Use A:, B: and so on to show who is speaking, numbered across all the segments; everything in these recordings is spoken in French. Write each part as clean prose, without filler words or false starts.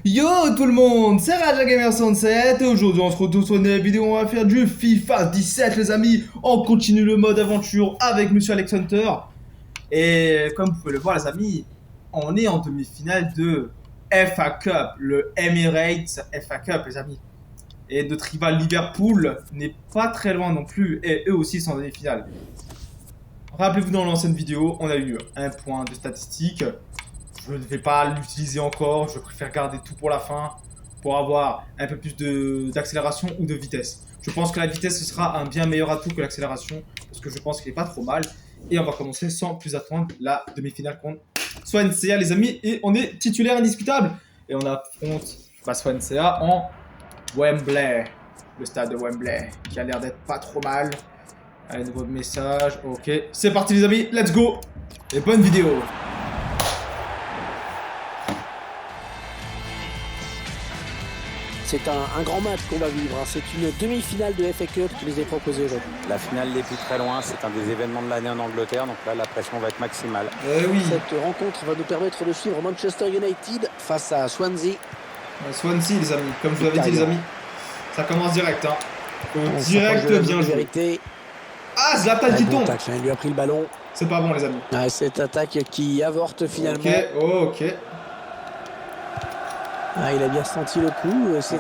A: Yo tout le monde, c'est Raja Gamer 67 et aujourd'hui on se retrouve sur une nouvelle vidéo, on va faire du FIFA 17 les amis. On continue le mode aventure avec Monsieur Alex Hunter. Et comme vous pouvez le voir les amis, on est en demi-finale de FA Cup, le Emirates FA Cup les amis. Et notre rival Liverpool n'est pas très loin non plus et eux aussi sont en demi-finale. Rappelez-vous dans l'ancienne vidéo, on a eu un point de statistique. Je ne vais pas l'utiliser encore, je préfère garder tout pour la fin pour avoir un peu plus d'accélération ou de vitesse. Je pense que la vitesse ce sera un bien meilleur atout que l'accélération parce que je pense qu'il n'est pas trop mal. Et on va commencer sans plus attendre la demi-finale contre Swansea les amis. Et on est titulaire indiscutable. Et on affronte Swansea en Wembley. Le stade de Wembley qui a l'air d'être pas trop mal. Allez, nouveau message, ok. C'est parti les amis, let's go. Et bonne vidéo.
B: C'est un grand match qu'on va vivre. C'est une demi-finale de FA Cup qui nous est proposée aujourd'hui.
C: La finale n'est plus très loin, c'est un des événements de l'année en Angleterre, donc là la pression va être maximale.
A: Oui.
B: Cette rencontre va nous permettre de suivre Manchester United face à Swansea.
A: Swansea les amis, comme je vous l'avais dit les amis, ça commence direct. Hein. Direct bien joué. Ah, Zlatan qui tombe.
B: Il lui a pris le ballon.
A: C'est pas bon les amis.
B: Cette attaque qui avorte finalement.
A: Ok.
B: Il a bien senti le coup.
A: Ça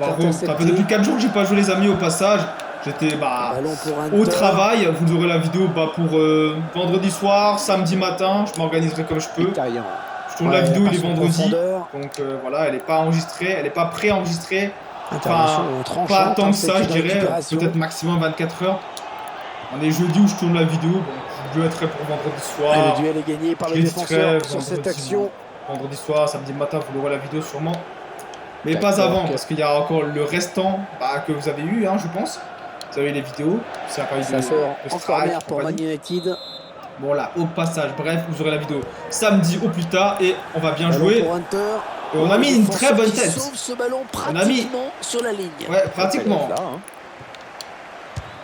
A: fait depuis 4 jours que j'ai pas joué les amis au passage. J'étais au travail. Vous aurez la vidéo pour vendredi soir, samedi matin. Je m'organiserai comme je peux. Je tourne la vidéo, il est vendredi. Donc voilà, elle est pas enregistrée, elle est pas pré-enregistrée. Enfin, pas tant que ça, je dirais. Peut-être maximum 24 heures. On est jeudi où je tourne la vidéo. Bon, je dois être prêt pour vendredi soir.
B: Le duel est gagné par le défenseur sur cette action.
A: Vendredi soir, samedi matin, vous aurez la vidéo sûrement. Mais pas avant, parce qu'il y a encore le restant que vous avez eu, hein, je pense. Vous avez les vidéos.
B: Ça sort en corner pour Man United.
A: Bon là, au passage, bref, vous aurez la vidéo samedi au plus tard et on va bien jouer. Et on a mis une très bonne tête.
B: Sauve ce ballon pratiquement sur la ligne.
A: Ouais, pratiquement.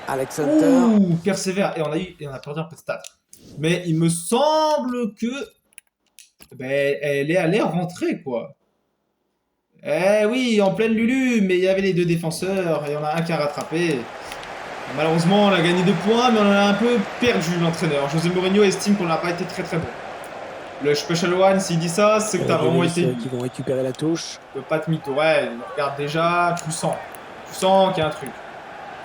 B: Alex Hunter.
A: Ouh, persévère. Et on a perdu un peu de stats. Mais il me semble que elle est allée rentrer quoi. Eh oui, en pleine Lulu, mais il y avait les deux défenseurs et on a un qui a rattrapé. Malheureusement, on a gagné 2 points, mais on a un peu perdu l'entraîneur. José Mourinho estime qu'on n'a pas été très bon. Le Special One, s'il dit ça, c'est que t'as vraiment été...
B: qui vont récupérer la touche.
A: Pas de mytho, ouais, il regarde déjà, tu sens. Tu sens qu'il y a un truc.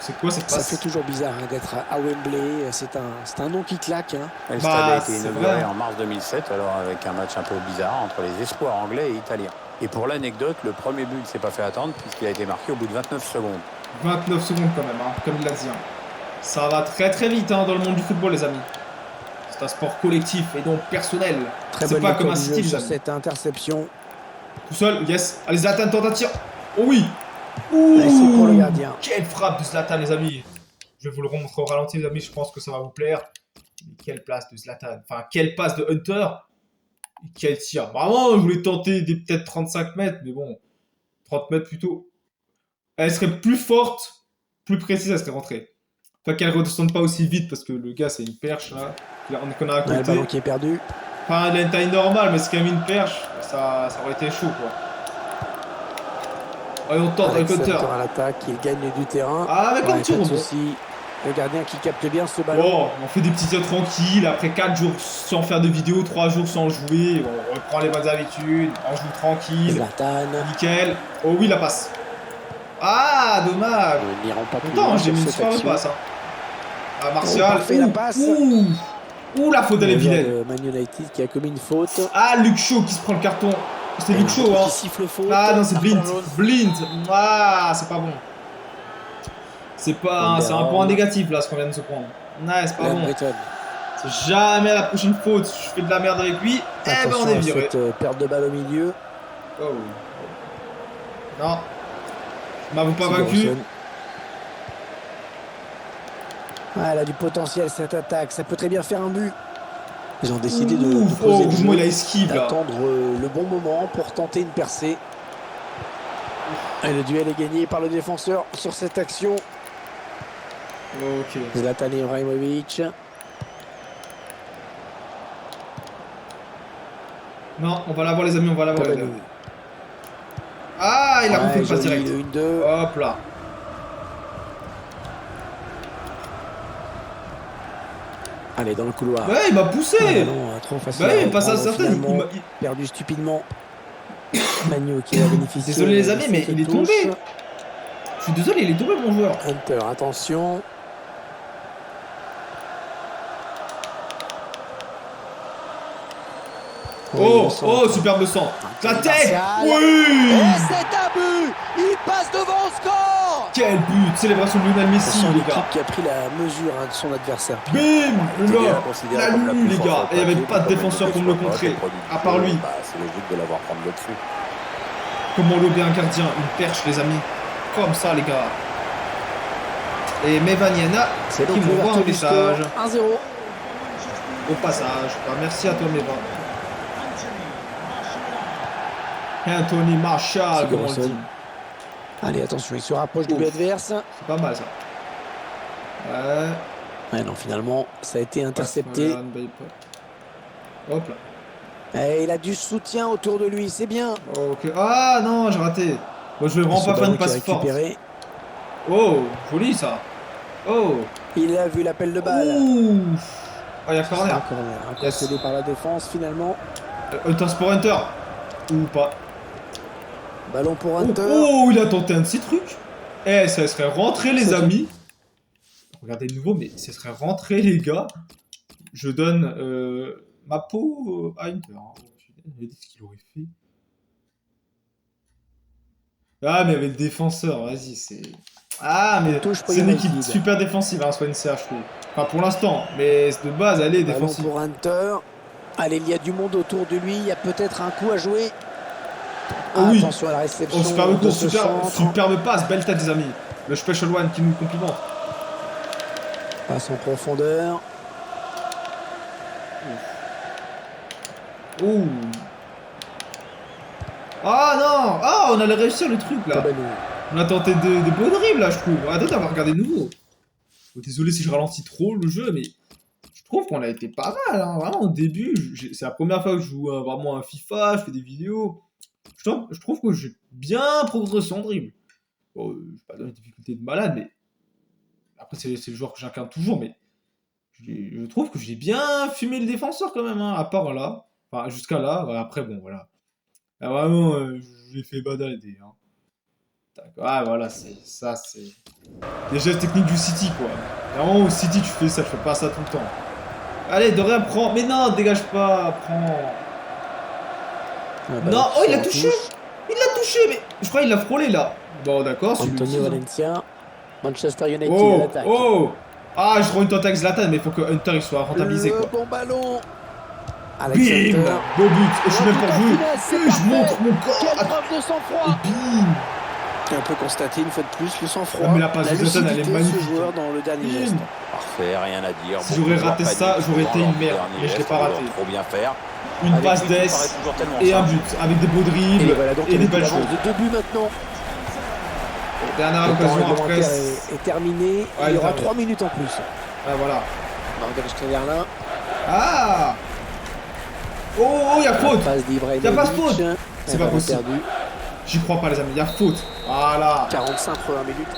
A: C'est quoi cette passe?
B: Ça fait toujours bizarre d'être à Wembley, c'est un nom qui claque.
C: Le stade a été inauguré en mars 2007, alors avec un match un peu bizarre entre les espoirs anglais et italiens. Et pour l'anecdote, le premier but ne s'est pas fait attendre puisqu'il a été marqué au bout de 29 secondes.
A: 29 secondes quand même, hein, comme il l'a dit. Hein. Ça va très vite dans le monde du football les amis. C'est un sport collectif et donc personnel. C'est pas comme un City
B: sur cette interception.
A: Tout seul, yes. Allez Zlatan, tente un tir. Oh oui.
B: C'est pour le gardien.
A: Quelle frappe de Zlatan les amis. Je vais vous le remontrer au ralenti les amis, je pense que ça va vous plaire. Quelle place de Zlatan. Enfin, quelle passe de Hunter. Et quel tir. Vraiment, je voulais tenter des peut-être 35 mètres, mais bon. 30 mètres plutôt. Elle serait plus forte, plus précise, elle serait rentrée. Enfin, qu'elle ne redescende pas aussi vite parce que le gars, c'est une perche là. Qu'on a à côté.
B: Le ballon qui est perdu.
A: Enfin, il a une taille normale, mais c'est quand même une perche. Ça aurait été chaud quoi. Allez, on tente avec Hunter.
B: À l'attaque, il gagne du terrain.
A: Ah, avec un petit rebond.
B: Le gardien qui capte bien ce ballon.
A: Bon, on fait des petits tirs tranquilles. Après 4 jours sans faire de vidéo, 3 jours sans jouer. On reprend les bonnes habitudes. On joue tranquille.
B: Zlatan.
A: Nickel. Oh oui, la passe. Ah, dommage.
B: Il n'y rend pas plus
A: loin. J'ai mis une super passe. Hein. Ah, Martial.
B: La passe.
A: Ouh, la faute, elle est vilaine.
B: Man United qui a commis une faute.
A: Ah, Luke Shaw qui se prend le carton. C'est Luke Shaw, hein.
B: Siffle faute.
A: Ah, non, c'est Blind. Blind. Ah, c'est pas bon. C'est pas, c'est un point négatif là ce qu'on vient de se prendre. Ouais, c'est pas bon. C'est jamais la prochaine faute. Je fais de la merde avec lui. Eh ben on est viré.
B: Cette perte de balle au milieu.
A: Oh. Non. M'avons pas vaincu.
B: Elle a du potentiel cette attaque. Ça peut très bien faire un but. Ils ont décidé d'attendre le bon moment pour tenter une percée. Et le duel est gagné par le défenseur sur cette action.
A: Ok.
B: Zlatan Ibrahimovic.
A: Non, on va l'avoir les amis, on va l'avoir. Ah, Ah, il a refait le passe
B: joli,
A: direct.
B: le 1-2.
A: Hop là.
B: Allez, dans le couloir.
A: Ouais, il m'a poussé.
B: Ah, non, trop facile.
A: Bah
B: à
A: oui, pas ça,
B: reprendre,
A: certaine.
B: finalement. Perdu stupidement. Magno qui va bénéficier.
A: Désolé les amis,
B: de
A: mais
B: cette
A: il est
B: touche.
A: tombé. Je suis désolé, il est tombé mon joueur.
B: Hunter, attention.
A: Oh, oh, superbe sang. La tête. Oui.
B: Et c'est un but. Il passe devant le score.
A: Quel but. Célébration de Lionel Messi,
B: C'est
A: les
B: l'équipe
A: gars.
B: qui a pris la mesure de son adversaire.
A: Bim. Là, la lune, les gars. Et il n'y avait pas de défenseur pour me le contrer. À part lui.
C: C'est logique de l'avoir prendre le dessus.
A: Comment lober un gardien. Une perche, les amis. Comme ça, les gars. Et Mevaniena
B: C'est
A: qui
B: donc
A: m'envoie un
B: l'ouverture du
A: message.
B: score. 1-0.
A: Au passage. Bah, merci à toi, Meva. Anthony Marshall, comme on le dit.
B: Allez, attention, il se rapproche du but adverse.
A: C'est pas mal ça. Ouais.
B: Ouais, non, finalement, ça a été intercepté.
A: Hop là.
B: Et il a du soutien autour de lui, c'est bien.
A: Ok. Ah non, j'ai raté. Moi, je vais vraiment pas faire une passe forte. Oh, joli ça. Oh.
B: Il a vu l'appel de balle.
A: Ouh. Ah, il y a corner.
B: Un cédé par la défense, finalement.
A: Hunter pour Hunter. Ou pas.
B: Ballon pour Hunter.
A: Oh, il a tenté un petit truc. Eh, ça serait rentré, les amis. Regardez de nouveau, mais ça serait rentré, les gars. Je donne ma peau à Hunter. Je dit ce qu'il aurait fait. Ah, mais avec le défenseur, vas-y, c'est. Ah, mais c'est une équipe super défensive, hein, Swansea, je trouve. Enfin, pour l'instant, mais de base, elle est défensive.
B: Ballon pour Hunter. Allez, il y a du monde autour de lui. Il y a peut-être un coup à jouer.
A: Oh oui.
B: Attention à la réception.
A: Oh, superbe course, superbe passe, belle tête, des amis. Le Special One qui nous complimente.
B: Passe en profondeur.
A: Ouh. Ah non. Ah, on allait réussir le truc là. On a tenté des beaux dribbles là, je trouve. Attends, on va regarder de nouveau. Oh, désolé si je ralentis trop le jeu, mais je trouve qu'on a été pas mal. Hein. Vraiment, au début, c'est la première fois que je joue vraiment un FIFA, je fais des vidéos. Je trouve que j'ai bien progressé en dribble. Bon, je vais pas donner une difficulté de malade, mais après, c'est le joueur que j'incarne toujours, mais je trouve que j'ai bien fumé le défenseur quand même, hein, à part là. Enfin, jusqu'à là. Après, bon, voilà. Là, vraiment, je l'ai fait badader. Hein. Ah, voilà, c'est les gestes techniques du City, quoi. Vraiment, au City, tu fais ça, tu fais pas ça tout le temps. Allez, Dorian, prends. Mais non, dégage pas, prends. Non, oh, il l'a touché. Il l'a touché, mais je crois qu'il l'a frôlé là. Bon, d'accord, c'est
B: Antonio Valencia, Manchester United
A: oh,
B: à l'attaque.
A: Oh, ah, je prends une tente avec Zlatan, mais il faut que Hunter il soit rentabilisé, quoi.
B: Bon ballon.
A: Bim, beau but. Et je suis même pas vu. Je montre mon corps.
B: Quelle preuve de sang-froid.
A: Et bim.
B: On peut constater une fois de plus le sang-froid.
A: Mais la passe de Zlatan, elle est magnifique.
B: Ce joueur dans le dernier geste.
C: Parfait, rien à dire.
A: Si j'aurais raté ça, j'aurais été une merde. Mais je l'ai pas raté.
C: Trop bien faire.
A: Une passe d'ess et un but avec des beaux dribbles et des belles choses.
B: De 2 buts maintenant.
A: Dernière occasion après.
B: Est terminé.
A: Ouais,
B: il y aura 3 minutes en plus.
A: Ah voilà.
B: Là.
A: Ah. Oh, il y a faute. Il y a pas de faute. C'est pas possible. J'y crois pas, les amis. Il y a faute. Voilà.
B: 45 premières minutes.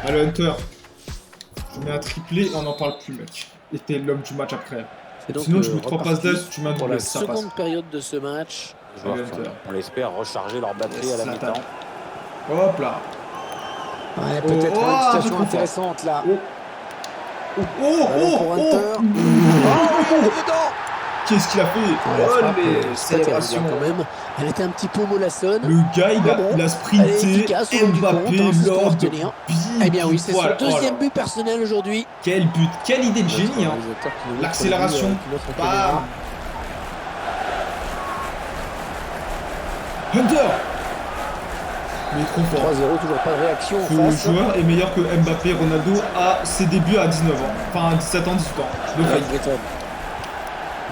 A: Allez, Hunter. Je mets un triplé, on n'en parle plus, mec. Et t'es l'homme du match après. Sinon, tu mets 3 passes d'ess, tu mets un double, ça passe.
B: Pour la seconde période de ce match.
C: On l'espère recharger leur batterie à la mi-temps.
A: Hop là.
B: Ouais, peut-être une situation intéressante là. Pour Hunter.
A: Qu'est-ce qu'il a fait? Oh, mais célébration
B: quand même. Elle était un petit peu mollassonne.
A: Le gars, il a sprinté. Mbappé, Lord.
B: Eh bien oui, c'est son deuxième but personnel aujourd'hui.
A: Quel but, quelle idée de génie. Hein. L'accélération. Bam. Hunter. Mais trop fort.
B: 3-0, toujours pas de réaction.
A: Le joueur est meilleur que Mbappé, Ronaldo à ses débuts à 19 ans. Enfin, 17 ans, 18 ans. Donc,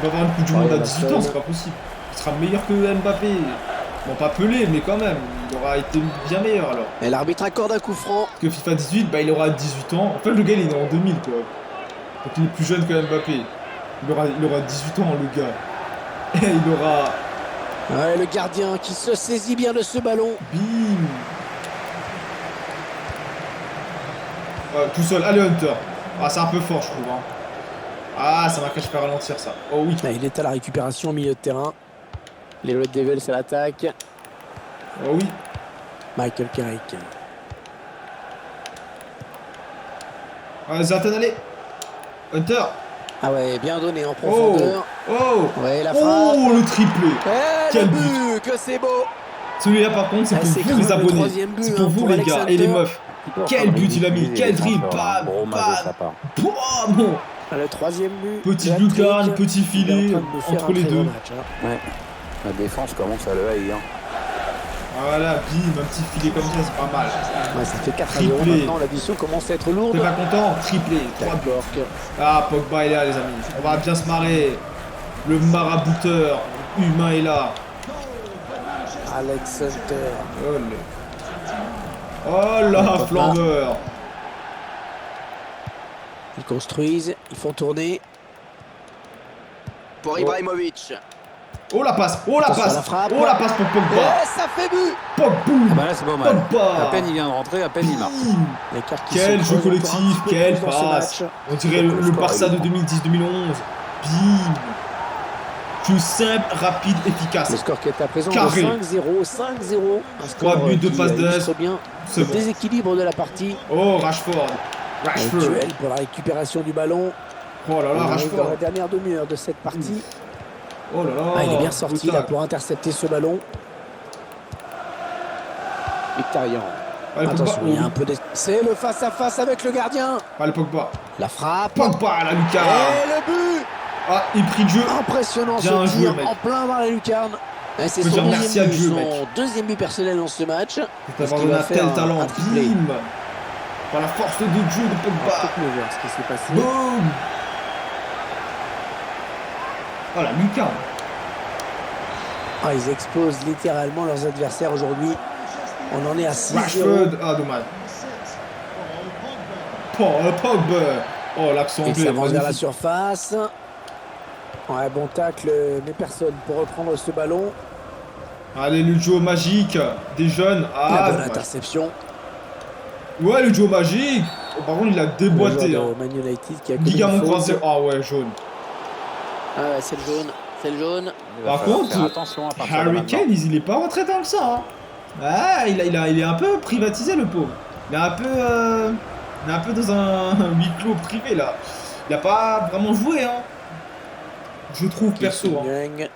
A: il va avoir une Coupe du Monde à 18 ans, c'est pas possible. Il sera meilleur que Mbappé. Bon, pas Pelé, mais quand même, il aura été bien meilleur alors.
B: Et l'arbitre accorde un coup franc.
A: Parce que FIFA 18, bah, il aura 18 ans. En fait, le gars, il est né en 2000, quoi. Donc, il est plus jeune que Mbappé. Il aura 18 ans, le gars. Et il aura
B: Ouais, le gardien qui se saisit bien de ce ballon.
A: Bim. Tout seul. Allez, Hunter. Ah, c'est un peu fort, je trouve. Hein. Ah, ça m'a fait ralentir, ça. Oh oui.
B: Ah, il est à la récupération au milieu de terrain. Les Red Devils à l'attaque.
A: Oh oui.
B: Michael Carrick.
A: Zlatan, allez. Hunter.
B: Ah ouais, bien donné en profondeur.
A: Oh.
B: Ouais, la frappe.
A: Oh, le triplé.
B: Ouais,
A: Quel
B: le but, que c'est beau.
A: Celui-là, par contre, c'est pour vous, les abonnés. C'est pour vous, les gars, et les meufs. Quel but il a mis. Quel dribble. Bam, bam. Bon.
B: Le troisième but.
A: Petite lucarne, petit filet entre les deux.
B: Match, hein.
C: Ouais. La défense commence à le haïr.
A: Voilà, bim, un petit filet comme ça, c'est pas mal.
B: Ouais, ça fait 4
A: Triplé.
B: à 0. Maintenant, l'addition commence à être lourde.
A: T'es pas content? Triplé. 3 buts. Ah, Pogba est là, les amis. On va bien se marrer. Le marabouteur humain est là.
B: Alex Hunter.
A: Oh là, flambeur.
B: Ils construisent, ils font tourner. Pour Ibrahimovic.
A: Oh la passe, oh la
B: Attention
A: passe,
B: à la frappe.
A: oh la passe pour Pogba.
B: Et ça fait but.
A: Pogba.
C: Ah bah là c'est pas mal.
A: Pogba.
C: À peine il vient de rentrer, à peine il marque.
B: L'écart qui
A: Quel
B: se
A: jeu
B: creuse
A: collectif,
B: encore un petit peu
A: quelle
B: plus dans ce
A: passe.
B: match.
A: On dirait le Barça de 2010-2011. Bim. Jeu simple, rapide, efficace.
B: Le score qui est à présent
A: Carré.
B: de 5-0, 5-0. Un score
A: 3 buts de
B: qui
A: passe d'As.
B: illustre bien
A: C'est
B: le
A: bon.
B: déséquilibre de la partie.
A: Oh, Rashford.
B: Le duel pour la récupération du ballon.
A: Oh là là,
B: On arrive dans
A: Rashford.
B: la dernière demi-heure de cette partie.
A: Oh là là.
B: Ah, il est bien sorti
A: brutal.
B: là pour intercepter ce ballon. Mkhitaryan.
A: Allez, Pogba.
B: Attention, il y a un peu de... C'est le face-à-face avec le gardien.
A: Allez, Pogba.
B: La frappe.
A: Pogba, la lucarne.
B: Et le but.
A: Ah, il prit le jeu.
B: Impressionnant
A: Bien
B: ce
A: joué,
B: tir
A: mec.
B: en plein dans la lucarne. Et c'est
A: Faut
B: son
A: dire merci à Dieu,
B: son
A: mec.
B: deuxième but personnel dans ce match.
A: Faut
B: Est-ce
A: avoir
B: qu'il
A: donné
B: va
A: un
B: faire
A: tel talent.
B: un triplé?
A: Bim. Par la force de jeu de Pogba.
B: Faites-nous voir ce qui s'est passé.
A: Boum. Oh la lucarne.
B: Ah, ils exposent littéralement leurs adversaires aujourd'hui. On en est à 6-0.
A: Rashford. Ah, dommage. Pogba. Oh, l'accent
B: Il
A: anglais.
B: s'avance vers la
A: Magnifique.
B: surface. Ouais, bon tacle, mais personne pour reprendre ce ballon.
A: Allez, le duo magique des jeunes.
B: La
A: Ah,
B: bonne
A: dommage.
B: interception.
A: Ouais, le duo magique. Oh, par contre, il a
B: Le
A: déboîté.
B: joueur
A: Hein.
B: de Man United qui a commis
A: Ligament
B: une faute.
A: croisé. Ah ouais, jaune.
B: Ah ouais, c'est le jaune. C'est le jaune.
C: Il va
A: Par
C: falloir
A: contre,
C: faire attention à partir de
A: Harry
C: maintenant.
A: Kane, il est pas rentré tant que ça. Hein. Ah, il est un peu privatisé, le pauvre. Il est un peu dans un huis clos privé là. Il a pas vraiment joué, hein. Je trouve perso. Hein.
B: Young.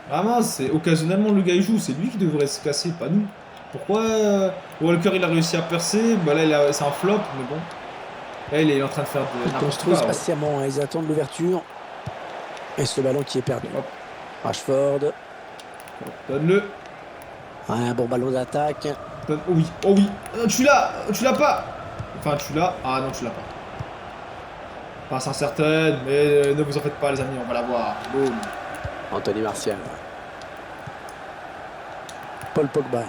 A: Vraiment, c'est occasionnellement le gars il joue, c'est lui qui devrait se casser, pas nous. Pourquoi Walker il a réussi à percer, bah là c'est un flop, mais bon. Là il est en train de faire de
B: Ils
A: n'importe
B: construisent
A: quoi, ouais.
B: patiemment, hein. Ils attendent l'ouverture. Et ce ballon qui est perdu.
A: Hop.
B: Rashford.
A: Donne-le.
B: Ouais, un bon ballon d'attaque.
A: Oh oui, oh oui. Tu l'as pas. Enfin tu l'as. Ah non tu l'as pas. Passe incertaine, mais ne vous en faites pas les amis, on va la voir. Boum.
B: Anthony Martial. Paul Pogba.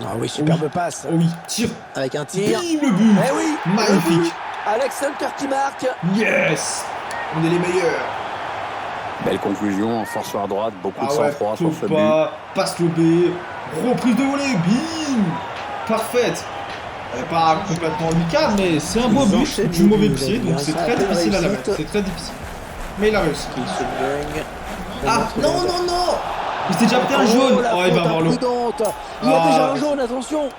B: Ah oui, superbe passe.
A: Oh oui, tire.
B: Avec un tir.
A: Bim, le but.
B: Eh oui, le
A: Magnifique.
B: but. Alex Hunter qui marque.
A: Yes. On est les meilleurs.
C: Belle conclusion, force à droite, beaucoup de
A: Ah ouais,
C: sang-froid sur ce but.
A: Pogba, passe lobé, reprise de volée, bim. Parfaite. Elle est pas complètement lucade, mais c'est un beau
B: Ils
A: but
B: enchaînent
A: du
B: les
A: mauvais
B: buts,
A: pied,
B: les
A: donc
B: gars.
A: c'est
B: Ça a
A: très
B: été
A: difficile à la
B: réussite.
A: mettre. C'est très difficile. Mais il a réussi.
B: Qui se baigne.
A: Ah non, non, non. Il s'est déjà pris un jaune.
B: La
A: Oh, il va
B: faute
A: avoir l'eau.
B: imprudente. Il a
A: Ah.
B: déjà un jaune, attention.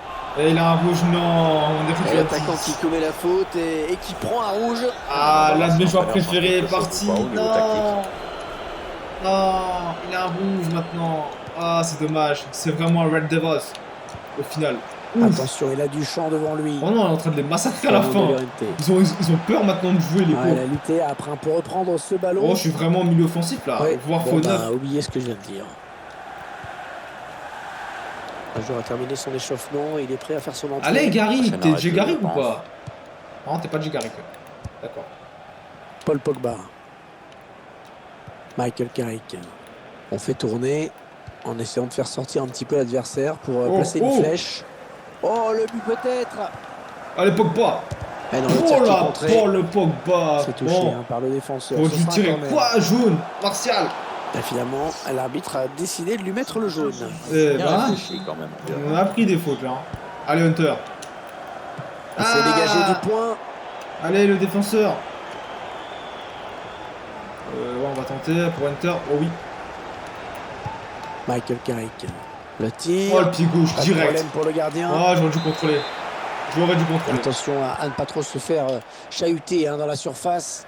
A: Et il a un rouge, non. On est
B: Et
A: foutu à
B: l'attaquant
A: 10.
B: qui commet la faute et qui prend un rouge.
A: Ah, l'un de mes joueurs
C: Ça a l'air
A: préférés est
C: quelque chose
A: parti.
C: ou pas au niveau
A: Non.
C: tactique.
A: Non, il a un rouge maintenant. Ah, c'est dommage. C'est vraiment un Red Devils au final. Ouf.
B: Attention, il a du champ devant lui.
A: Oh non, on est en train de les massacrer à la fin. Ils ont peur maintenant de jouer les
B: Ah, il
A: pauvres.
B: a lutté après pour reprendre ce ballon.
A: Oh, je suis vraiment au milieu offensif là.
B: Ouais.
A: Voir
B: Bon,
A: Foden.
B: bah, oubliez ce que je viens de dire. Un joueur a terminé son échauffement, il est prêt à faire son entrée.
A: Allez, Gary,
C: Ça
A: t'es
C: m'arrête,
A: G-Gary
C: je
A: ou
C: pense.
A: pas? Non, t'es pas G-Gary. D'accord.
B: Paul Pogba. Michael Carrick. On fait tourner en essayant de faire sortir un petit peu l'adversaire pour placer une flèche. Oh, le but peut-être.
A: Allez, Pogba.
B: Eh non, le
A: Oh
B: tir qui est
A: là,
B: contré.
A: oh le Pogba.
B: C'est touché
A: Bon,
B: hein, par le défenseur.
A: faut
B: Ce
A: lui
B: sera
A: tirer
B: quand même.
A: quoi, jaune? Martial.
B: Et finalement, l'arbitre a décidé de lui mettre le jaune.
A: Eh
C: Bien
A: ben,
C: réfléchi, quand même.
A: on a pris des fautes là. Allez Hunter.
B: Il s'est dégagé du point.
A: Allez le défenseur. Ouais, on va tenter pour Hunter. Oh oui.
B: Michael Carrick. Le tir.
A: Oh le pied gauche
B: Pas de
A: direct.
B: problème pour le gardien.
A: Oh j'aurais dû contrôler. J'aurais dû contrôler.
B: Attention à ne pas trop se faire chahuter dans la surface.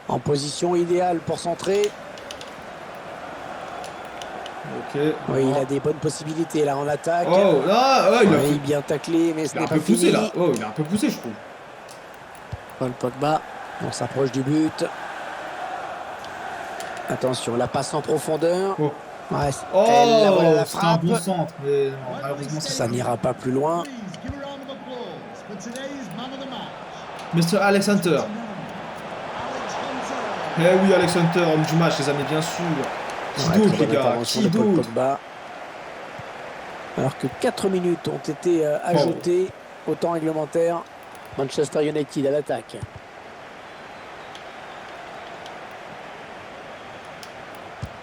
B: En position idéale pour centrer.
A: Ok.
B: Oui, il a des bonnes possibilités là en attaque.
A: Oh là, ouais, il a
B: Oui, bien taclé, mais ce
A: il a
B: n'est
A: un
B: pas
A: peu poussé
B: fini.
A: là. Oh, il a un peu poussé je trouve.
B: Paul Pogba, on s'approche du but. Attention, la passe en profondeur.
A: Oh.
B: Ouais,
A: Oh,
B: voilà la
A: c'était un
B: frappe.
A: bon centre, mais non, malheureusement
B: Ça n'ira pas plus loin.
A: Mr. Alex Hunter. Eh oui, Alex Hunter, homme du match, les amis, bien sûr. Qui
B: Ouais,
A: d'autre,
B: très
A: les
B: bonne
A: gars?
B: intervention
A: Qui
B: de Paul
A: d'autre?
B: Pogba. Alors que 4 minutes ont été ajoutées au temps réglementaire. Manchester United à l'attaque.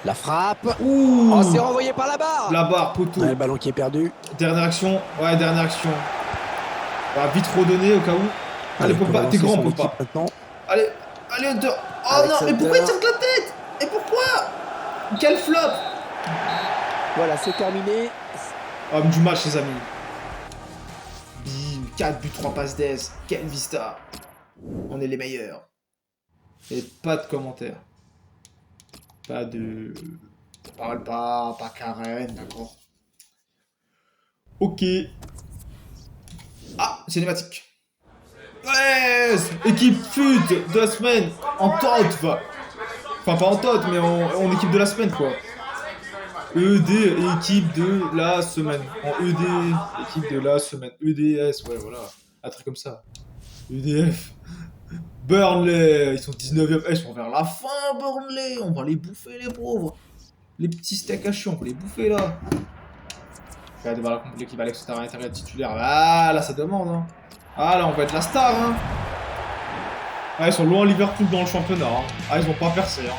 B: La frappe.
A: Ouh,
B: Oh, c'est renvoyé par la barre.
A: la barre, poteau.
B: Ouais, le ballon qui est perdu.
A: Dernière action. Ouais, dernière action. On va vite redonner au cas où. Allez, Pogba, t'es grand, Pogba.
B: Maintenant.
A: Allez, allez, Hunter. Oh
B: Alex
A: non, mais
B: Hunter.
A: pourquoi il tire de la tête? Et pourquoi? Quel flop!
B: Voilà, c'est terminé.
A: Homme du match, les amis. Bim, 4 buts, 3 passes d'aise. Quelle vista. On est les meilleurs. Et pas de commentaires. Pas de... Parle pas Karen, d'accord. Ok. Ah, cinématique. Ouais, équipe FUT de la semaine. En tot, va. Enfin, pas en tot, mais en équipe de la semaine, quoi. ED, équipe de la semaine. En ED, équipe de la semaine. EDS, ouais, voilà. Un truc comme ça. EDF. Burnley, ils sont 19e. Eh, ils sont vers la fin, Burnley. On va les bouffer, les pauvres. Les petits steaks à chiens, on va les bouffer, là. Regardez, voilà, l'équipe Alex Hunter à l'intérieur titulaire. Ah, là, ça demande, hein. Ah, là, on va être la star, hein. Ah, ils sont loin Liverpool dans le championnat, hein. Ah, ils vont pas percer, hein.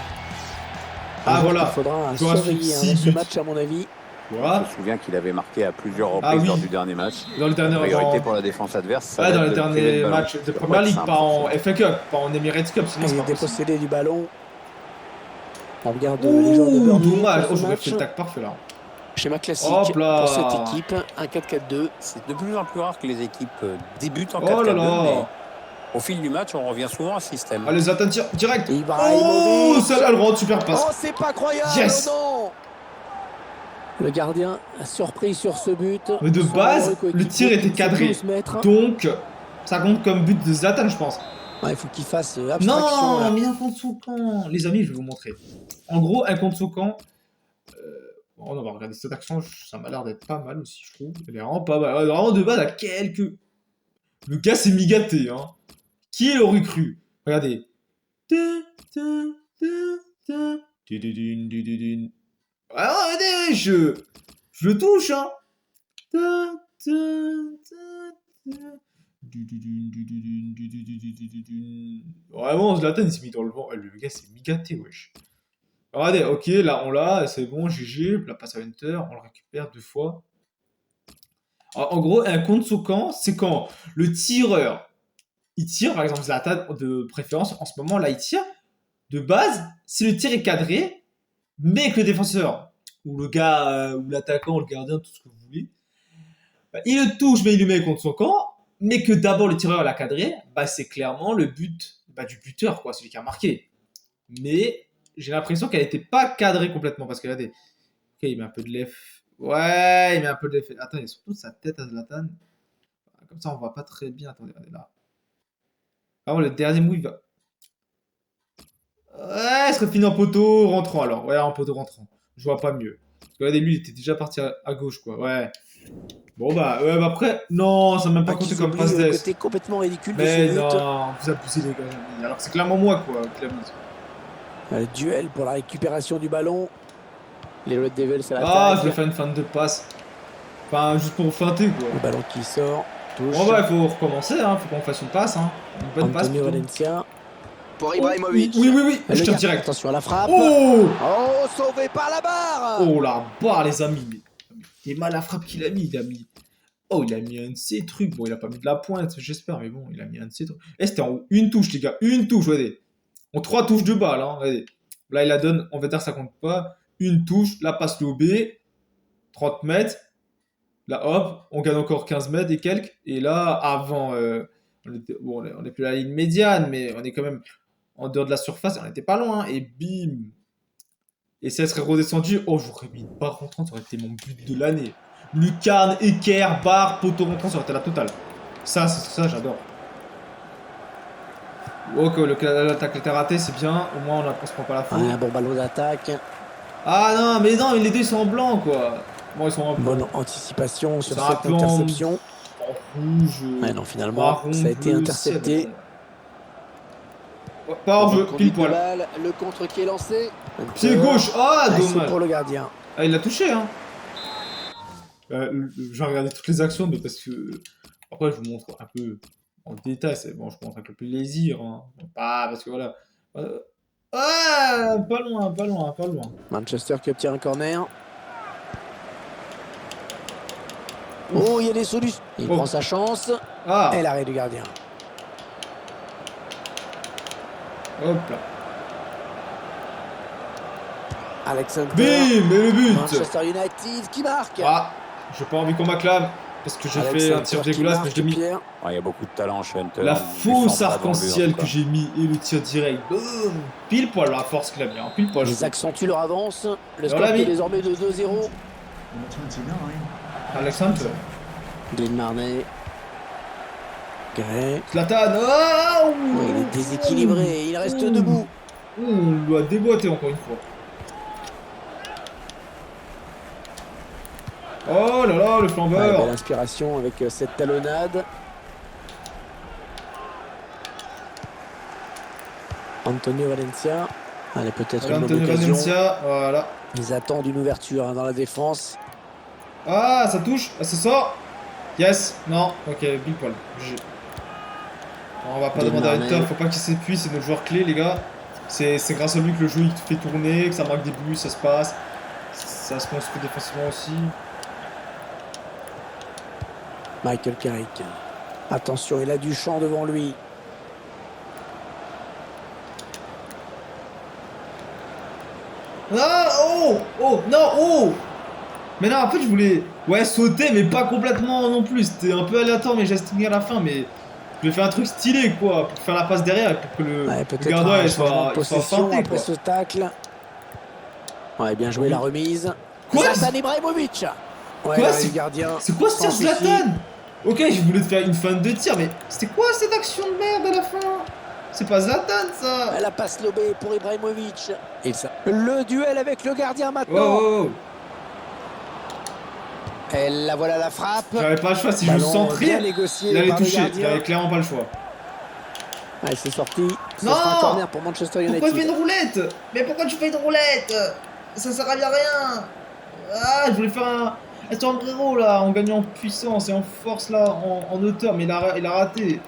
A: Ah, voilà.
B: Il faudra
A: J'aurais
B: surveiller
A: su
B: ce
A: 6 buts.
B: match, à mon avis.
A: Voilà.
C: Je me souviens qu'il avait marqué à plusieurs reprises
A: Ah oui.
C: lors du dernier match.
A: Dans le dernier
C: Priorité pour la défense adverse. ça
A: Ouais,
C: va
A: dans
C: être
A: les
C: de
A: derniers
C: tirer le ballon.
A: matchs de
C: Ça va
A: Première
C: être
A: League,
C: simple,
A: pas en
C: ça.
A: FA Cup, pas en Emirates Cup, sinon c'est
B: Il
A: pas
B: est
A: possible.
B: dépossédé du ballon. On regarde les joueurs de Burnley
A: Dommage.
B: pour
A: Oh,
B: ce
A: j'aurais
B: match.
A: fait le tac parfait là.
B: Schéma classique
A: Hop là.
B: pour cette équipe. Un 4-4-2.
C: C'est de plus en plus rare que les équipes débutent en
A: Oh
C: 4-4-2,
A: là là.
C: mais au fil du match, on revient souvent à ce système.
A: Allez, Zlatan tire direct.
B: Ibrahimovic.
A: Oh, ça, elle rentre, super passe.
B: Oh, c'est pas croyable.
A: Yes.
B: Non. Le gardien a surpris sur ce but.
A: Mais de
B: Son
A: base,
B: heureux coéquipier
A: le tir était
B: qui
A: cadré.
B: sait plus se mettre.
A: Donc, ça compte comme but de Zlatan, je pense.
B: Ouais, il faut qu'il fasse abstraction.
A: Non,
B: là.
A: mais un contre son camp. Les amis, je vais vous montrer. En gros, un contre son camp. On va regarder cette action, ça m'a l'air d'être pas mal aussi, je trouve. Elle est vraiment pas mal. Ouais, vraiment de base à quelques. Le gars s'est migaté, hein. Qui l'aurait cru? Regardez. Ah, regardez, je le touche, hein. Vraiment, Zlatan il s'est mis dans le vent. Le gars s'est migaté, wesh. Regardez, ok, là on l'a, c'est bon, GG, la passe à Hunter, on le récupère 2 fois. Alors, en gros, un contre son camp, c'est quand le tireur, il tire, par exemple Zlatan de préférence, en ce moment là il tire, de base, si le tir est cadré, mais que le défenseur, ou le gars, ou l'attaquant, le gardien, tout ce que vous voulez, bah, il le touche, mais il le met contre son camp, mais que d'abord le tireur l'a cadré, bah, c'est clairement le but du buteur, quoi, celui qui a marqué. Mais j'ai l'impression qu'elle n'était pas cadrée complètement, parce que regardez, ok, il met un peu de l'eff. Ouais, il met un peu de l'eff. Attends, il y a surtout sa tête à Zlatan. Comme ça, on voit pas très bien. Attendez, regardez là. Alors, le dernier move, il va. Ouais, il serait fini en poteau rentrant alors. Ouais, en poteau rentrant. Je vois pas mieux. Parce que regardez, lui, il était déjà parti à gauche, quoi. Ouais. Bon, bah, ouais, bah après, non, ça m'a même pas compté comme passe
B: le
A: d'ess.
B: côté complètement ridicule de
A: Mais
B: ce but.
A: non, vous abusez, les gars. Alors, c'est clairement moi, quoi, qui l'a mise.
B: Le duel pour la récupération du ballon. Les Red Devils à
A: Ah,
B: l'attaque.
A: je vais faire une feinte de passe. Enfin, juste pour feinte, quoi.
B: Le ballon qui sort. Touche.
A: Bon, bah, il faut recommencer, hein. Faut qu'on fasse une passe, hein. Une bonne passe.
B: Antonio
A: plutôt.
B: Valencia. pour Ibrahimovic.
A: Oui, je tire direct.
B: Attention à la frappe.
A: Oh,
B: sauvé par la barre.
A: oh la barre, les amis. C'est mal la frappe qu'il a mis, Oh, il a mis un de ses trucs. Bon, il a pas mis de la pointe, j'espère, mais bon, il a mis un de ses trucs. Et c'était en une touche, les gars. Une touche, regardez. En 3 touches de balle, hein. Regardez. Là, il la donne. On va dire ça compte pas. Une touche, la passe lobée. 30 mètres. Là, hop, on gagne encore 15 mètres et quelques. Et là, avant, on est plus à la ligne médiane, mais on est quand même en dehors de la surface. On n'était pas loin. Et bim. Et ça serait redescendu. Oh, j'aurais mis une barre rentrante. Ça aurait été mon but de l'année. Lucarne, équerre, barre, poteau rentrant, ça aurait été la totale. Ça, j'adore. Ok, l'attaque était ratée, c'est bien. Au moins, on se prend pas la faute.
B: Un bon ballon d'attaque.
A: Ah non, mais les deux ils sont en blanc, quoi. Bon, ils sont en blanc.
B: Bonne anticipation sur
A: C'est un
B: cette
A: peu
B: interception.
A: En rouge.
B: Ouais, non, finalement,
A: marron,
B: ça a été
A: bleu,
B: intercepté.
A: ciel. Ouais, pas hors jeu, pile poil.
B: Le contre qui est lancé.
A: Pied gauche,
B: C'est
A: dommage.
B: pour le gardien.
A: Ah, il l'a touché, hein. J'ai regardé toutes les actions, mais parce que. Après, je vous montre un peu en détail. Bon, je vous montre avec le plaisir. Hein. Pas parce que voilà. Pas loin.
B: Manchester qui obtient un corner. Oh, il y a des solutions. Il prend sa chance. Et l'arrêt du gardien.
A: Hop là.
B: Alexander.
A: Bim, et le but.
B: Manchester United qui marque.
A: J'ai pas envie qu'on m'acclame parce que j'ai fait un tir dégueulasse, mais je l'ai mis.
C: Il y a beaucoup de talent chez Hunter.
A: La fausse arc-en-ciel que j'ai mis et le tir direct. Boum. Pile poil la force qu'il a mis. Hein. Pile poil.
B: Ils accentuent leur avance. Le score est désormais de 2-0.
A: Alexander.
B: Glenn Marney.
A: Zlatan.
B: Il est déséquilibré. Il reste debout.
A: On doit déboîter encore une fois. Oh là là, le flambeur.
B: Belle inspiration avec cette talonnade. Antonio Valencia. Allez, peut-être une bonne occasion.
A: Voilà.
B: Ils attendent une ouverture dans la défense.
A: Ça touche. Ça sort. Yes. Non. Ok, big poil. On va pas demander à Hunter. Faut pas qu'il s'épuise. C'est notre joueur clé, les gars. C'est grâce à lui que le jeu il fait tourner, que ça marque des buts, ça se passe. Ça se construit défensivement aussi.
B: Michael Carrick. Attention, il a du champ devant lui.
A: Mais non, en fait, je voulais sauter, mais pas complètement non plus. C'était un peu aléatoire, mais j'ai estimé à la fin. Mais je voulais faire un truc stylé, quoi, pour faire la passe derrière, pour que le gardien soit feinté,
B: après ce tacle. Ouais, bien joué la remise.
A: Quoi,
B: Zlatan Ibrahimovic.
A: C'est quoi ce tir Zlatan? Ok, je voulais te faire une feinte de tir, mais c'était quoi cette action de merde à la fin? C'est pas Zlatan, ça.
B: La passe lobée pour Ibrahimovic. Et ça. Le duel avec le gardien maintenant. Et là voilà la frappe.
A: J'avais pas le choix, si je me centrais, il allait toucher. J'avais clairement pas le choix.
B: Allez, c'est sorti.
A: Non,
B: un corner pour Manchester United.
A: Pourquoi il fait une roulette? Mais pourquoi tu fais une roulette? Ça sert à rien. Je voulais faire un sombrero là, en gagnant en puissance et en force là, en hauteur, mais il a raté.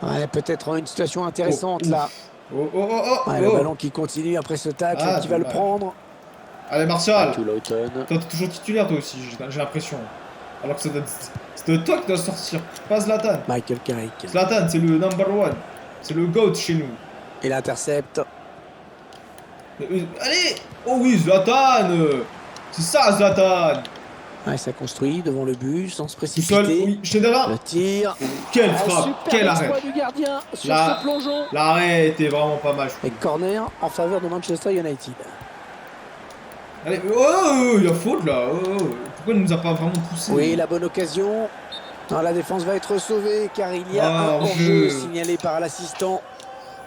B: Ouais, peut-être une situation intéressante là. Le ballon qui continue après ce tacle, qui va le prendre.
A: Allez, Martial.
B: Toi,
A: t'es toujours titulaire toi aussi, j'ai l'impression. Alors que c'est toi qui dois sortir, pas Zlatan.
B: Michael Carrick.
A: Zlatan, c'est le number one. C'est le GOAT chez nous.
B: Il intercepte.
A: Allez. Oh oui, Zlatan. C'est ça, Zlatan.
B: Ouais, ça construit devant le but sans se précipiter.
A: Oui, Schneiderlin.
B: Le tir.
A: Quelle frappe, quel arrêt.
B: Du gardien sur ce plongeon.
A: L'arrêt était vraiment pas mal.
B: Et corner en faveur de Manchester United.
A: Allez, il y a faute là. Pourquoi il nous a pas vraiment poussé?
B: Oui, la bonne occasion. Non, la défense va être sauvée car il y a un hors-jeu signalé par l'assistant.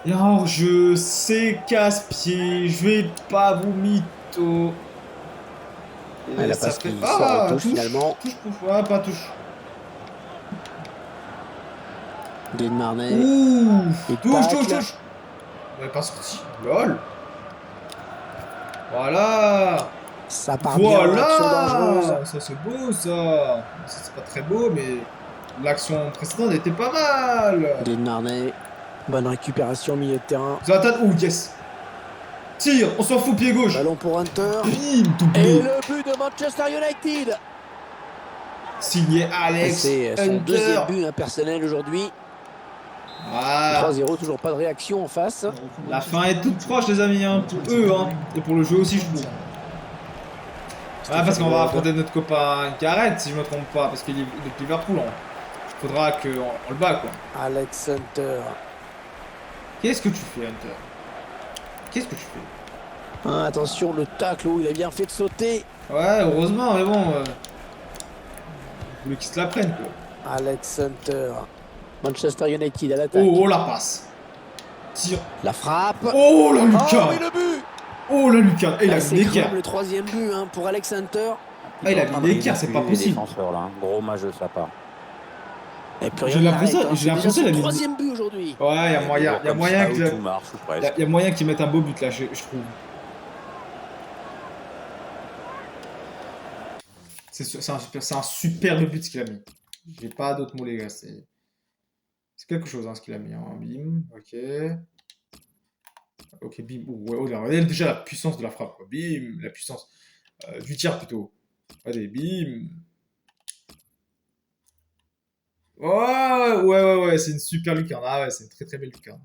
A: Il y a un hors-jeu, c'est casse-pied. Je vais pas vous mytho.
B: La passe qui sort en touche finalement.
A: Pas touche.
B: Glenn Marney.
A: Touche. Il n'est pas sorti. LOL. Voilà.
B: Ça part bien, l'action dangereuse.
A: Ça c'est beau ça. C'est pas très beau, mais l'action précédente était pas mal.
B: Glenn Marney. Bonne récupération au milieu de terrain.
A: Zlatan, oh yes. Tire, on s'en fout, pied gauche.
B: Ballon pour Hunter.
A: Bim,
B: Et
A: doublé.
B: le but de Manchester United.
A: Signé Alex
B: C'est son
A: Hunter.
B: deuxième but personnel aujourd'hui.
A: Voilà.
B: 3-0, toujours pas de réaction en face.
A: La fin est toute proche, les amis, hein. Peu, hein. Et pour le jeu aussi, je trouve. Ah, parce qu'on va affronter notre copain Gareth, si je me trompe pas, parce qu'il est de Liverpool. Il faudra qu'on le bat, quoi.
B: Alex Hunter.
A: Qu'est-ce que tu fais, Hunter? Qu'est-ce que tu fais?
B: Ah, attention, le tacle où il a bien fait de sauter.
A: Ouais, heureusement, mais bon. Je voulais qu'ils se la prennent, quoi.
B: Alex Hunter. Manchester United à l'attaque.
A: Oh, la passe. Tire.
B: La frappe.
A: Oh, la
B: Oh,
A: lucarne.
B: mais le but.
A: Oh, la lucarne. Et il a mis
B: C'est
A: l'équerre.
B: comme le troisième but pour Alex Hunter.
A: Ah, il a mis l'équerre, c'est pas possible.
C: Là, hein. Gros match de sa part.
B: Et puis
A: J'ai l'impression qu'il a mis.
B: troisième but aujourd'hui.
A: Ouais, il y a moyen qu'il
C: tout marche, ou presque.
A: y a moyen qu'il mette un beau but là, je trouve. C'est un superbe but ce qu'il a mis. J'ai pas d'autres mots, les gars. C'est quelque chose ce qu'il a mis. Hein. Bim, ok. Ok, bim. Ouais, regardez déjà la puissance de la frappe. Quoi. Bim, la puissance du tir plutôt. Allez, bim. Ouais, c'est une super lucarne. Ah ouais, c'est une très très belle lucarne.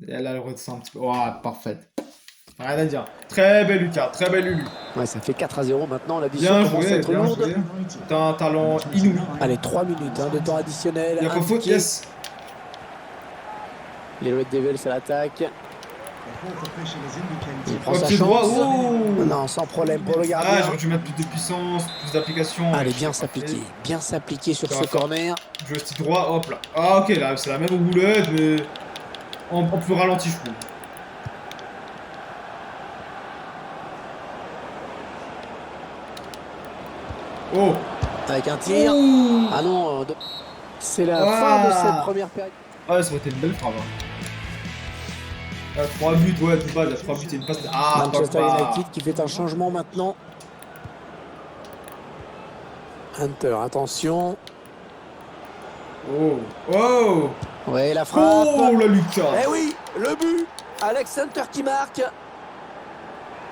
A: Et elle redescend un petit peu. Oh, parfaite. Rien à dire. Très belle lucarne, très belle Lulu.
B: Ouais, ça fait 4-0 maintenant. L'addition
A: Bien
B: commence à
A: joué,
B: être
A: bien
B: lourde.
A: joué. T'as un talent inouï.
B: Allez, 3 minutes de temps additionnel.
A: Il y a pas faute, yes.
B: Les Red Devils à l'attaque. Il prend sa
A: Pied droit,
B: chance.
A: oh.
B: Non, sans problème pour le
A: Ah,
B: gardien.
A: j'aurais dû mettre plus de puissance, plus d'application.
B: Allez, bien s'appliquer sur
A: Ça
B: ce
A: va faire.
B: corner.
A: Joystick droit, hop là. Ah, ok, là, c'est la même roulette, mais en plus ralenti, je trouve. Oh.
B: Avec un tir.
A: Ouh.
B: Ah non, c'est la
A: Ah.
B: fin de cette première période.
A: Ah ouais, ça aurait été une belle frappe. Hein. 3 buts, ouais, tout bas, il y a 3 buts et une passe. Ah,
B: Manchester
A: papa.
B: United qui fait un changement maintenant. Hunter, attention.
A: Oh.
B: Ouais, la frappe.
A: Oh, la lucarne.
B: Eh oui, le but. Alex Hunter qui marque.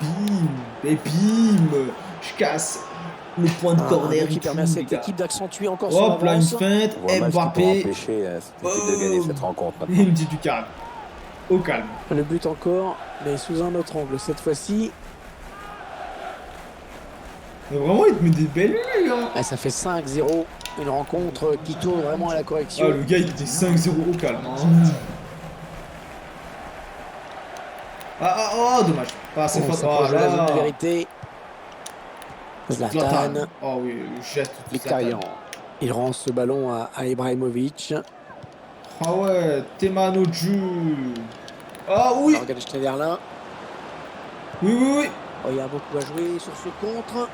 A: Bim. Et bim. Je casse le point de corner.
B: Qui permet à cette équipe d'accentuer encore son
A: Hop là, une
B: avance.
A: feinte.
C: On voit un match qui pourra
A: Mbappé.
C: empêcher cette équipe de gagner cette rencontre.
A: Et il me dit du calme. Au calme.
B: Le but encore, mais sous un autre angle cette fois-ci.
A: Mais vraiment, il te met des belles lues, hein.
B: Ah, ça fait 5-0. Une rencontre qui tourne vraiment à la correction.
A: Ah, le gars, il était 5-0 au calme. Hein. Oh, dommage. Pas assez
B: On
A: fort.
B: s'approche de la zone de vérité.
A: Zlatan.
B: Zlatan.
A: Oh oui, le geste de
B: Mkhitaryan.
A: Zlatan.
B: Il rance ce ballon à Ibrahimovic.
A: Ah ouais, Temanoju. Ah oui.
B: Alors, regarde Schneiderlin.
A: Oui.
B: Oh, il y a beaucoup à jouer sur ce contre.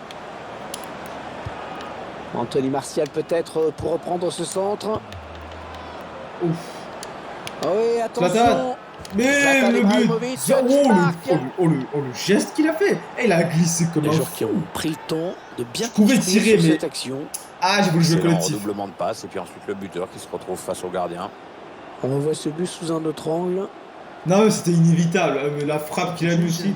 B: Anthony Martial peut-être pour reprendre ce centre.
A: Ouf.
B: Oh oui, attention.
A: Zlatan. Mais
B: Zlatan
A: le
B: Ibrahimovic
A: but.
B: qui marque.
A: Le geste qu'il a fait. Et il a glissé comme
B: Les
A: un
B: joueurs qui
A: fou.
B: ont pris le temps de bien
A: pouvais
B: construire
A: tirer,
B: sur
A: mais-
B: cette action.
A: Ah, j'ai voulu jouer
C: C'est un
A: collectif.
C: redoublement de passe et puis ensuite le buteur qui se retrouve face au gardien.
B: On revoit ce but sous un autre angle.
A: Non, mais c'était inévitable. Mais la frappe qu'il a mis aussi.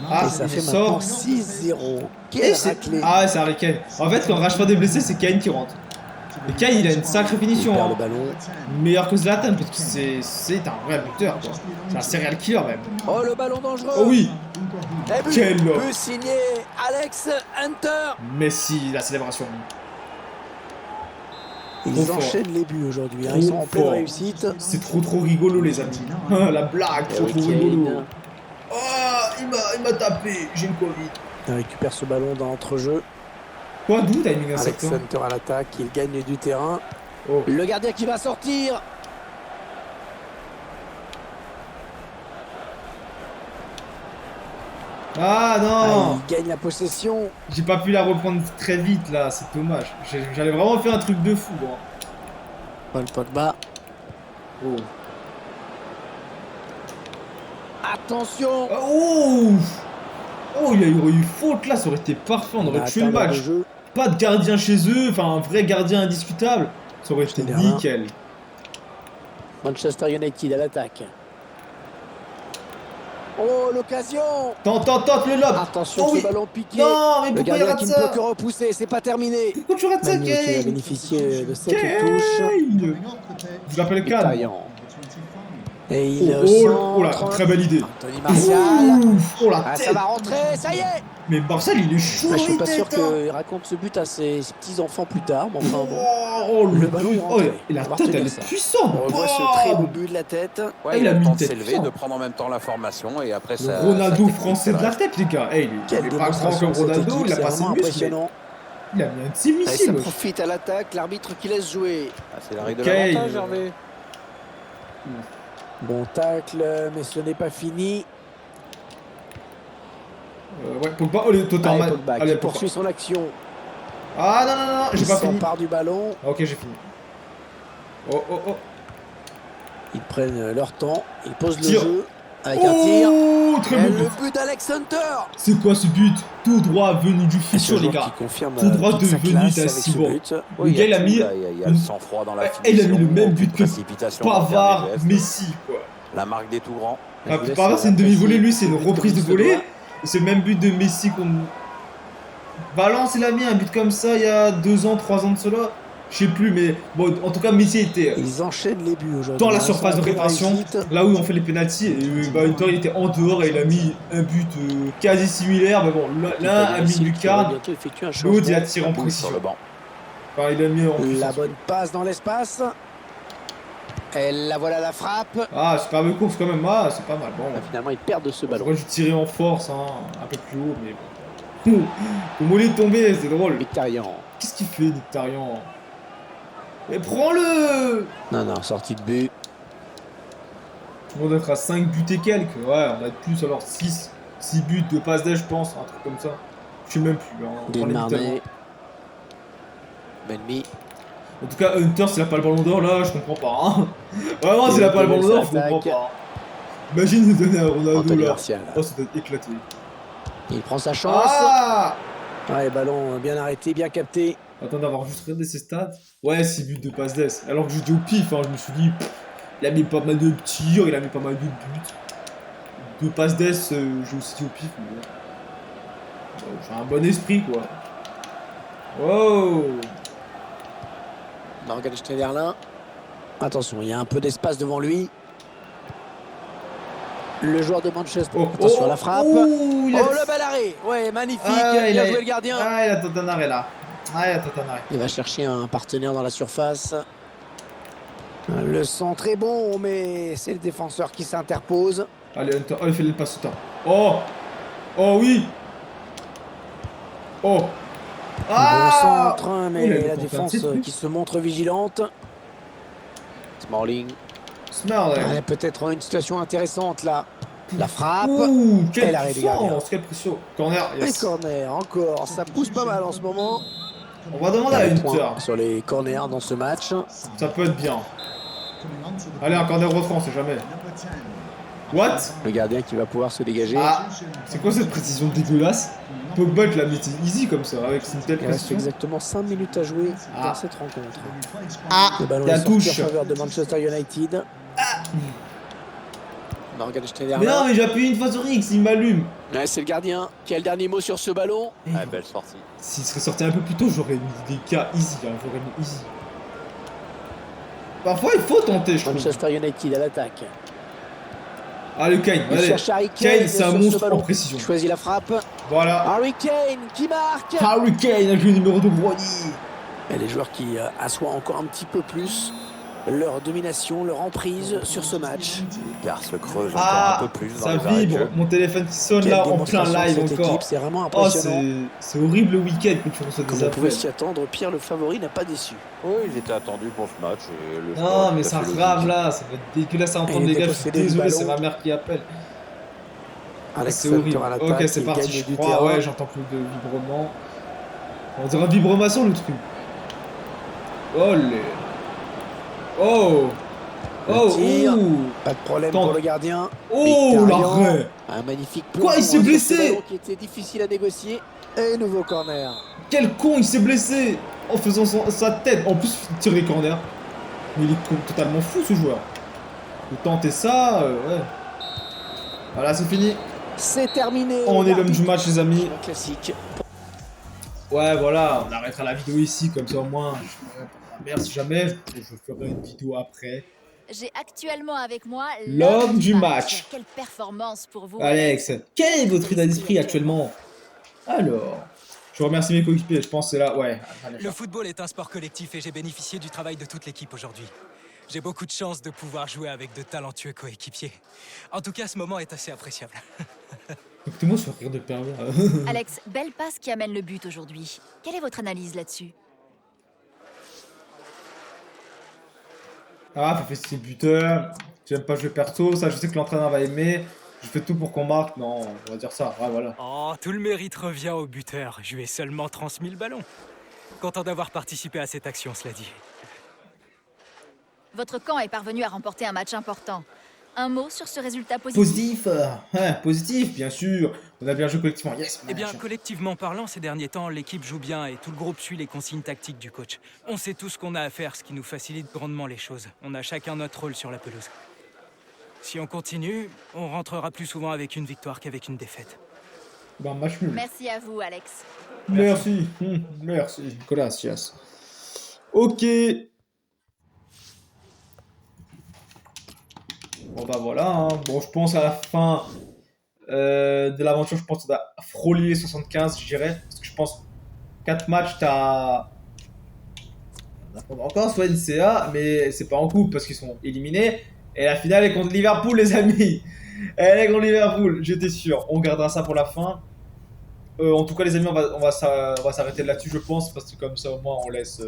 A: Ah,
B: Et ça
A: il
B: fait
A: sort.
B: maintenant 6-0.
A: Et
B: Quelle
A: c'est-
B: raclée.
A: Ah ouais, c'est Harry Kane. En fait, quand Rashford est blessé, c'est Kane qui rentre. Et Kane, il a une sacrée
B: Il
A: finition.
B: perd le
A: Hein.
B: ballon.
A: Meilleur que Zlatan, parce que c'est un vrai buteur. Quoi. C'est un serial killer même.
B: Oh, le ballon dangereux.
A: Oh oui.
B: Et but,
A: Quel homme.
B: but signé Alex Hunter.
A: Messi, la célébration.
B: Ils
A: Trop fort.
B: enchaînent les buts aujourd'hui.
A: Trop
B: Ils sont en pleine
A: fort.
B: réussite.
A: C'est trop rigolo, les amis. Ah, la blague, trop
B: Harry
A: rigolo.
B: Kane.
A: Oh, il m'a tapé. J'ai une Covid.
B: Il récupère ce ballon dans l'entrejeu.
A: Quoi, d'où timing
B: Alex
A: insecte?
B: Hunter à l'attaque. Il gagne du terrain.
A: Oh.
B: Le gardien qui va sortir.
A: Ah non.
B: Il gagne la possession.
A: J'ai pas pu la reprendre très vite là, c'est dommage. J'allais vraiment faire un truc de fou. Moi.
B: Paul Pogba.
A: Oh.
B: Attention.
A: Oh. Oh, il y aurait eu faute là, ça aurait été parfait, on aurait tué le match.
B: Jeu.
A: Pas de gardien chez eux, enfin un vrai gardien indiscutable. Ça aurait été
B: Schneiderlin.
A: nickel.
B: Manchester United à l'attaque. Oh, l'occasion!
A: Tente le lob.
B: Attention,
A: Oh
B: ce
A: oui.
B: ballon piqué.
A: Non, mais
B: Le
A: pourquoi il
B: gardien
A: rate
B: qui ne
A: ça?
B: peut que repousser, c'est pas terminé.
A: Pourquoi tu rates ça,
B: Manu qui va
A: Kane?
B: bénéficier de cette touche.
A: Kane. Je l'appelle Kane.
B: Mkhitaryan. Et il
A: Oh là,
B: centre.
A: très belle idée.
B: Anthony Martial.
A: Ouf, oh la
B: Ah,
A: tête.
B: ça va rentrer, ça y est!
A: Mais Martial, il est chaud.
B: Je suis
A: les
B: pas sûr
A: têtes, hein.
B: qu'il raconte ce but à ses petits-enfants plus tard, mais enfin bon.
A: Oh,
B: Le ballon est rentré.
A: et la
B: On va
A: tête,
B: retenir
A: elle
B: ça.
A: est puissante.
B: On revoit ce très beau but de la tête.
C: Ouais,
A: il
C: il
A: a
C: a
A: mis
C: le
A: une
C: temps de
A: tête
C: s'élever,
A: forte.
C: de prendre en même temps la formation et après
A: Le
C: ça.
A: Ronaldo
C: ça
A: français de la
C: technique,
A: tête, les gars. Hey,
B: Quelle
A: il est pas grand
B: démonstration
A: comme
B: de cette
A: Ronaldo,
B: équipe,
A: il a
B: c'est
A: pas ses
B: vraiment
A: muscles.
B: impressionnant.
A: Il a mis un petit
B: Allez,
A: missile.
B: ça
A: wesh.
B: profite à l'attaque, l'arbitre qui laisse jouer.
C: Ah, c'est la règle
A: Ok.
C: de l'avantage, Hervé.
B: Bon tacle, mais ce n'est pas fini.
A: Ouais, Pogba, oh, les Tottenham.
B: Allez, Pogba qui
A: Allez, Pogba.
B: poursuit son action.
A: Ah non, j'ai
B: Il
A: pas fini.
B: s'empare du ballon.
A: Ah, ok, j'ai fini. Oh.
B: Ils prennent leur temps, ils posent le
A: Tir.
B: jeu avec un tir.
A: Oh, très
B: Et
A: beau
B: le
A: but.
B: but d'Alex Hunter.
A: C'est quoi ce but? Tout droit venu du
B: Et ce
A: futur, les
B: joueur
A: gars.
B: qui confirme
A: Tout droit
B: toute sa
A: devenu
B: classe
A: à
B: avec
A: 6
B: ce
A: bords.
B: but.
A: Le gars, il a mis
C: Il y a le sang-froid dans la
A: et
C: finition.
A: il a mis le même but que
C: précipitation dans le
A: Pavard,
C: dernier geste.
A: Messi, quoi.
C: La marque des tout grands.
B: Je vous laisse
A: Pavard, c'est une demi-volée, lui, c'est une
B: apprécier
A: reprise de
B: le but
A: volée.
B: comme
A: Et c'est le même but de Messi qu'on. Valence, il a mis un but comme ça il y a 2 ans, 3 ans de cela. Je sais plus, mais bon, en tout cas, Messi était
B: Ils enchaînent les buts aujourd'hui.
A: dans la
B: Hein,
A: surface
B: sans
A: de réparation,
B: réussite.
A: là où on fait les pénaltys. Et Hunter, il était en dehors et il a mis un but quasi similaire. Mais bon, l'un a mis
B: Qui va
A: lucarne,
B: bientôt effectuer un
A: l'autre, il a
B: changement.
A: tiré en
C: Boule
A: précision.
C: sur le banc.
A: Enfin, il a mis en
B: La
A: puissance.
B: bonne passe dans l'espace. Et la voilà la frappe.
A: Ah, super belle course quand même. Ah, c'est pas mal. Bon,
B: Finalement, ils perdent de ce ballon.
A: j'aurais dû tirer en force, hein, un peu plus haut, mais bon. Comment il est tombé, c'est drôle.
B: Mkhitaryan.
A: Qu'est-ce qu'il fait, Mkhitaryan? Mais prends-le!
B: Non, sortie de but.
A: On doit être à 5 buts et quelques. Ouais, on a de plus, alors 6 buts de passe d'aide, je pense, un truc comme ça. Je sais même plus. Hein, on prend les buts tellement.
B: Desmarnais. Benmi.
A: En tout cas, Hunter, s'il a pas le ballon d'or, là, je comprends pas. Hein. Vraiment, s'il a pas le ballon d'or, je comprends pas. Imagine de donner à Ronaldo
B: Anthony
A: là.
B: Martial.
A: Oh, ça doit être éclaté.
B: Il prend sa chance.
A: Ah!
B: Ouais, ballon bien arrêté, bien capté.
A: Attends d'avoir juste regardé ses stats. Ouais, 6 buts de passe d'ess. Alors que je dis au pif, hein, je me suis dit, il a mis pas mal de tirs, il a mis pas mal de buts. De passe d'ess, j'ai aussi dit au pif, mais bon. J'ai un bon esprit, quoi. Wow!
B: Morgan Schneiderlin. Attention, il y a un peu d'espace devant lui. Le joueur de Manchester. Attention à la frappe.
A: Oh,
B: Le bel arrêt. Ouais, magnifique.
A: Ah,
B: bien joué le gardien.
A: Ah, il a tenté un arrêt là. Ah, il a tenté un arrêt.
B: Il va chercher un partenaire dans la surface. Le centre est bon, mais c'est le défenseur qui s'interpose.
A: Allez, Hunter. Oh, il fait le passe au temps. Oh! Oh oui! Oh!
B: Bon centre, mais
A: Il a
B: la
A: tenté un
B: défense
A: petit truc.
B: qui se montre vigilante. Smalling.
A: Smart,
B: Ouais, peut-être une situation intéressante là. La frappe.
A: Ouh,
B: Et
A: quelle
B: l'arrêt du gardien.
A: puissance, quelle pression. Corner,
B: Et
A: yes.
B: corner, encore. Ça pousse pas mal en ce moment.
A: On va demander à
B: Un
A: Hunter.
B: point sur les corners dans ce match.
A: Ça peut être bien. Allez, un corner retrait, on sait jamais. What?
B: Le gardien qui va pouvoir se dégager.
A: Ah, c'est quoi cette précision dégueulasse? Pogba il l'a mis easy comme ça, avec une telle
B: Il reste
A: précision.
B: exactement 5 minutes à jouer
A: Ah.
B: dans cette rencontre.
A: Ah,
B: Le ballon
A: la
B: est sorti
A: touche.
B: en faveur de Manchester United. Morgan
A: Mais
B: Schneiderlin.
A: non, mais j'ai appuyé une fois sur X, il m'allume.
B: Ouais, c'est le gardien qui a le dernier mot sur ce ballon.
C: Ah, belle sortie.
A: S'il serait sorti un peu plus tôt, j'aurais mis des cas easy, hein, j'aurais mis easy. Parfois, il faut tenter, je trouve.
B: Manchester United à l'attaque.
A: Allez, Kane,
B: Il
A: allez.
B: cherche Harry Kane.
A: Kane, c'est un
B: sur ce
A: monstre
B: ballon.
A: en précision.
B: Il choisit la frappe.
A: Voilà.
B: Harry Kane qui marque.
A: Harry Kane avec le numéro de Brody.
B: Et les joueurs qui assoient encore un petit peu plus leur domination, leur emprise sur ce match.
C: Car se creuse encore
A: Ah,
C: un peu plus dans
A: ça
C: les arrêts de
A: vibre.
C: jeu.
A: Mon téléphone qui sonne
B: Quelle
A: là en plein
B: démonstration de
A: live
B: cette
A: encore.
B: équipe, c'est vraiment
A: Oh,
B: impressionnant.
A: c'est horrible le week-end que tu reçois
B: Comme
A: des
B: on pouvait
A: appels.
B: s'y attendre, Pierre le favori n'a pas déçu.
C: Oui, ils étaient attendus pour ce match. Et le score
A: Non,
C: est
A: mais
C: tout à
A: ça
C: fait logique.
A: rame là, ça va être dégueulasse à entendre
B: Et
A: les
B: il
A: gars.
B: était
A: Je suis
B: possédé du
A: désolé, c'est
B: ballon.
A: ma mère qui appelle.
B: Alex
A: C'est horrible.
B: Hunter à l'attaque,
A: Ok, c'est
B: il
A: parti,
B: gagne
A: je
B: du
A: crois.
B: terrain.
A: Ouais, j'entends plus de vibrement. On dirait un vibromation le truc. Olé. Oh.
B: Le
A: Oh,
B: tir.
A: ouh.
B: Pas de problème
A: Tente.
B: pour le gardien.
A: Oh,
B: Mkhitaryan.
A: l'arrêt.
B: Un magnifique
A: Quoi, il
B: plongeon
A: s'est
B: sur ce
A: blessé
B: ballon qui était difficile à négocier. Et nouveau corner.
A: Quel con, il s'est blessé en faisant sa tête. En plus, il tire les corners. Mais il est totalement fou ce joueur. De tenter ça, ouais. Voilà, c'est fini.
B: C'est terminé.
A: On est l'homme du match, les amis.
B: Classique.
A: Ouais, voilà, on arrêtera la vidéo ici, comme ça au moins, merde, si jamais, je ferai une vidéo après.
D: J'ai actuellement avec moi
A: l'homme du match.
D: Quelle performance pour vous,
A: Alex, quel est votre état d'esprit actuellement? Alors, je remercie mes coéquipiers, je pense que c'est là, ouais.
E: Le football est un sport collectif et j'ai bénéficié du travail de toute l'équipe aujourd'hui. J'ai beaucoup de chance de pouvoir jouer avec de talentueux coéquipiers. En tout cas, ce moment est assez appréciable.
A: Écoutez-moi ce rire de pervers.
D: Alex, belle passe qui amène le but aujourd'hui. Quelle est votre analyse là-dessus?
A: Ah, fait c'est buteur. Tu aimes pas jouer perso, ça je sais que l'entraîneur va aimer. Je fais tout pour qu'on marque. Non, on va dire ça. Ouais, voilà.
E: Oh, tout le mérite revient au buteur. Je lui ai seulement transmis le ballon. Content d'avoir participé à cette action, cela dit.
D: Votre camp est parvenu à remporter un match important. Un mot sur ce résultat positif?
A: Positif, bien sûr. On a bien joué collectivement. Yes.
E: Eh bien, collectivement parlant, ces derniers temps, l'équipe joue bien et tout le groupe suit les consignes tactiques du coach. On sait tout ce qu'on a à faire, ce qui nous facilite grandement les choses. On a chacun notre rôle sur la pelouse. Si on continue, on rentrera plus souvent avec une victoire qu'avec une défaite.
A: Bah, match nul.
D: Merci à vous, Alex.
A: Merci. Merci. Gracias. Ok. Bon bah voilà, hein. Bon je pense à la fin de l'aventure, je pense que ça va frôler les 75, je dirais. Parce que je pense 4 matchs, t'as... encore soit une CA, mais c'est pas en coupe parce qu'ils sont éliminés. Et la finale est contre Liverpool, les amis. Elle est contre Liverpool, j'étais sûr. On gardera ça pour la fin. En tout cas les amis, on va s'arrêter là-dessus je pense. Parce que comme ça au moins on laisse...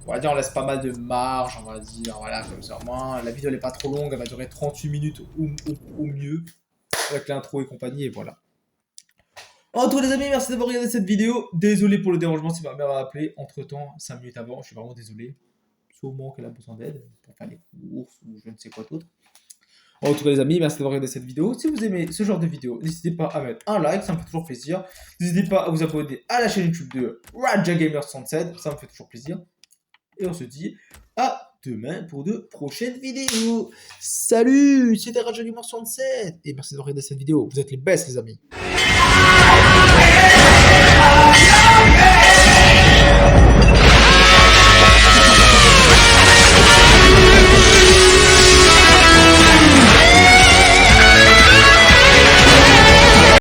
A: on va dire on laisse pas mal de marge, on va dire, voilà, comme ça au moins, la vidéo elle est pas trop longue, elle va durer 38 minutes au mieux, avec l'intro et compagnie, et voilà. En tout cas les amis, merci d'avoir regardé cette vidéo, désolé pour le dérangement si ma mère a appelé, entre temps, 5 minutes avant, je suis vraiment désolé, sûrement qu'elle a besoin d'aide, pour faire les courses, ou je ne sais quoi d'autre. En tout cas les amis, merci d'avoir regardé cette vidéo, si vous aimez ce genre de vidéo, n'hésitez pas à mettre un like, ça me fait toujours plaisir, n'hésitez pas à vous abonner à la chaîne YouTube de RadjaGamer67, ça me fait toujours plaisir. Et on se dit à demain pour de prochaines vidéos. Salut, c'était RadjaGamer67. Et merci de regarder cette vidéo. Vous êtes les best, les amis.